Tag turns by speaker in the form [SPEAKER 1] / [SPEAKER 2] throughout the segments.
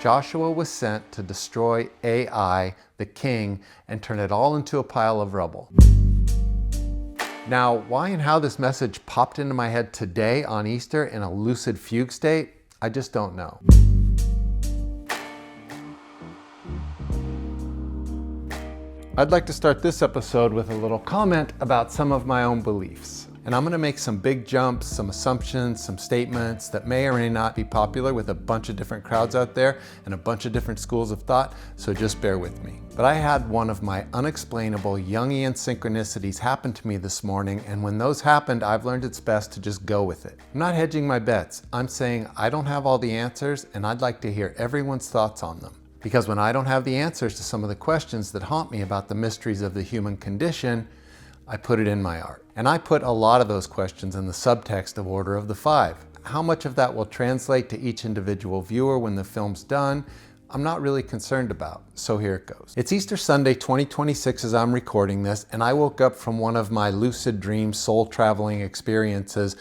[SPEAKER 1] Joshua was sent to destroy Ai, the king, and turn it all into a pile of rubble. Now, why and how this message popped into my head today on Easter in a lucid fugue state, I just don't know. I'd like to start this episode with a little comment about some of my own beliefs. And I'm going to make some big jumps, some assumptions, some statements that may or may not be popular with a bunch of different crowds out there and a bunch of different schools of thought, so just bear with me. But I had one of my unexplainable Jungian synchronicities happen to me this morning, and when those happened, I've learned it's best to just go with it. I'm not hedging my bets. I'm saying I don't have all the answers, and I'd like to hear everyone's thoughts on them. Because when I don't have the answers to some of the questions that haunt me about the mysteries of the human condition, I put it in my art. And I put a lot of those questions in the subtext of Order of the Five. How much of that will translate to each individual viewer when the film's done, I'm not really concerned about. So here it goes. It's Easter Sunday 2026 as I'm recording this, and I woke up from one of my lucid dream soul traveling experiences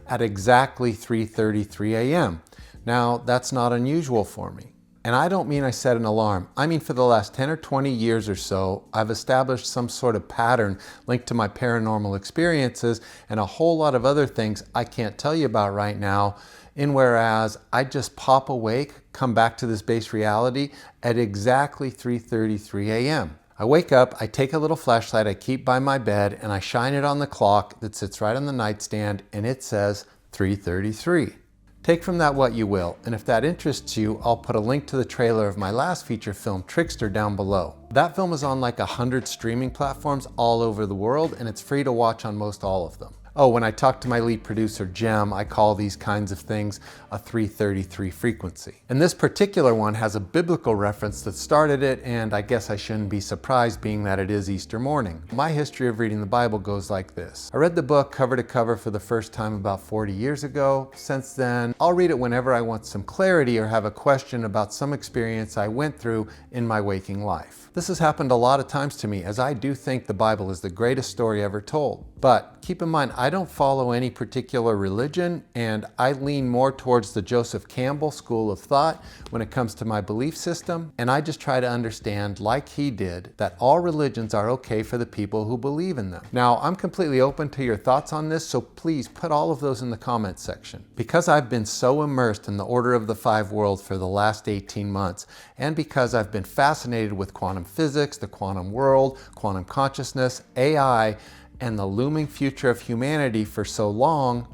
[SPEAKER 1] at exactly 3:33 a.m. Now, that's not unusual for me. And I don't mean I set an alarm. I mean for the last 10 or 20 years or so, I've established some sort of pattern linked to my paranormal experiences and a whole lot of other things I can't tell you about right now, in whereas I just pop awake, come back to this base reality at exactly 3:33 a.m. I wake up, I take a little flashlight I keep by my bed, and I shine it on the clock that sits right on the nightstand, and it says 3:33. Take from that what you will, and if that interests you, I'll put a link to the trailer of my last feature film, Trickster, down below. That film is on like 100 streaming platforms all over the world, and it's free to watch on most all of them. Oh, when I talk to my lead producer, Jem, I call these kinds of things a 3:33 frequency. And this particular one has a biblical reference that started it, and I guess I shouldn't be surprised being that it is Easter morning. My history of reading the Bible goes like this. I read the book cover to cover for the first time about 40 years ago. Since then, I'll read it whenever I want some clarity or have a question about some experience I went through in my waking life. This has happened a lot of times to me, as I do think the Bible is the greatest story ever told. But keep in mind, I don't follow any particular religion, and I lean more towards the Joseph Campbell school of thought when it comes to my belief system, and I just try to understand, like he did, that all religions are okay for the people who believe in them. Now, I'm completely open to your thoughts on this, so please put all of those in the comments section. Because I've been so immersed in the Order of the Five world for the last 18 months, and because I've been fascinated with quantum physics, the quantum world, quantum consciousness, AI, and the looming future of humanity for so long,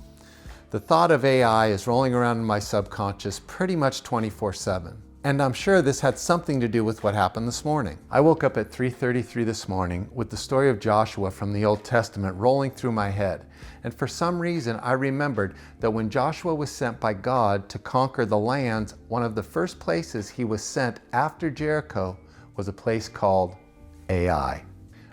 [SPEAKER 1] the thought of AI is rolling around in my subconscious pretty much 24/7. And I'm sure this had something to do with what happened this morning. I woke up at 3:33 this morning with the story of Joshua from the Old Testament rolling through my head. And for some reason, I remembered that when Joshua was sent by God to conquer the lands, one of the first places he was sent after Jericho was a place called Ai.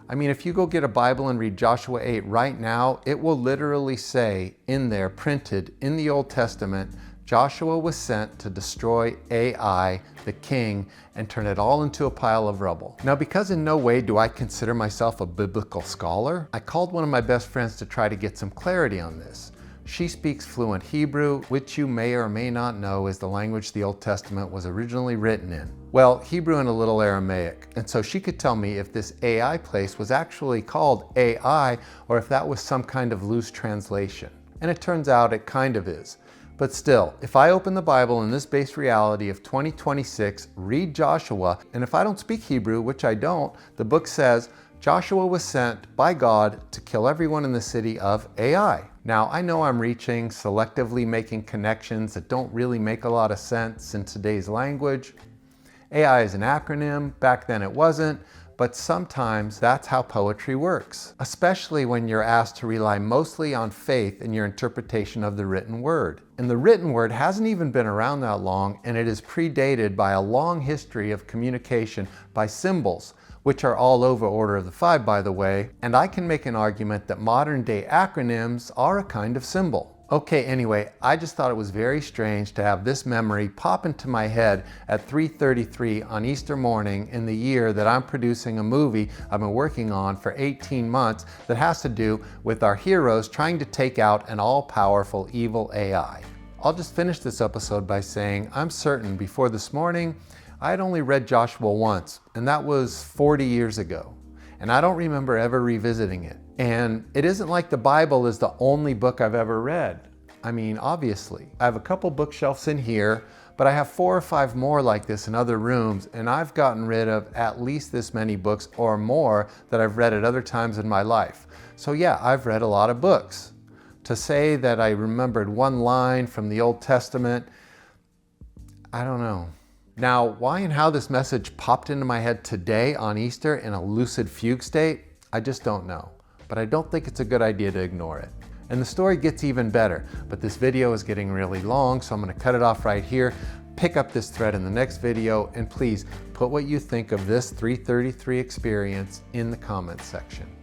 [SPEAKER 1] I mean, if you go get a Bible and read Joshua 8 right now, it will literally say in there, printed in the Old Testament, Joshua was sent to destroy Ai, the king, and turn it all into a pile of rubble. Now, because in no way do I consider myself a biblical scholar, I called one of my best friends to try to get some clarity on this. She speaks fluent Hebrew, which you may or may not know is the language the Old Testament was originally written in. Well, Hebrew and a little Aramaic. And so she could tell me if this Ai place was actually called Ai or if that was some kind of loose translation. And it turns out it kind of is. But still, if I open the Bible in this base reality of 2026, read Joshua, and if I don't speak Hebrew, which I don't, the book says Joshua was sent by God to kill everyone in the city of Ai. Now, I know I'm reaching, selectively making connections that don't really make a lot of sense in today's language. AI is an acronym, back then it wasn't, but sometimes that's how poetry works, especially when you're asked to rely mostly on faith in your interpretation of the written word. And the written word hasn't even been around that long, and it is predated by a long history of communication by symbols, which are all over Order of the Five, by the way, and I can make an argument that modern day acronyms are a kind of symbol. Okay, anyway, I just thought it was very strange to have this memory pop into my head at 3:33 on Easter morning in the year that I'm producing a movie I've been working on for 18 months that has to do with our heroes trying to take out an all-powerful evil AI. I'll just finish this episode by saying I'm certain before this morning, I had only read Joshua once, and that was 40 years ago. And I don't remember ever revisiting it. And it isn't like the Bible is the only book I've ever read. I mean, obviously. I have a couple bookshelves in here, but I have 4 or 5 more like this in other rooms, and I've gotten rid of at least this many books or more that I've read at other times in my life. So yeah, I've read a lot of books. To say that I remembered one line from the Old Testament, I don't know. Now, why and how this message popped into my head today on Easter in a lucid fugue state, I just don't know. But I don't think it's a good idea to ignore it. And the story gets even better, but this video is getting really long, so I'm gonna cut it off right here, pick up this thread in the next video, and please put what you think of this 333 experience in the comments section.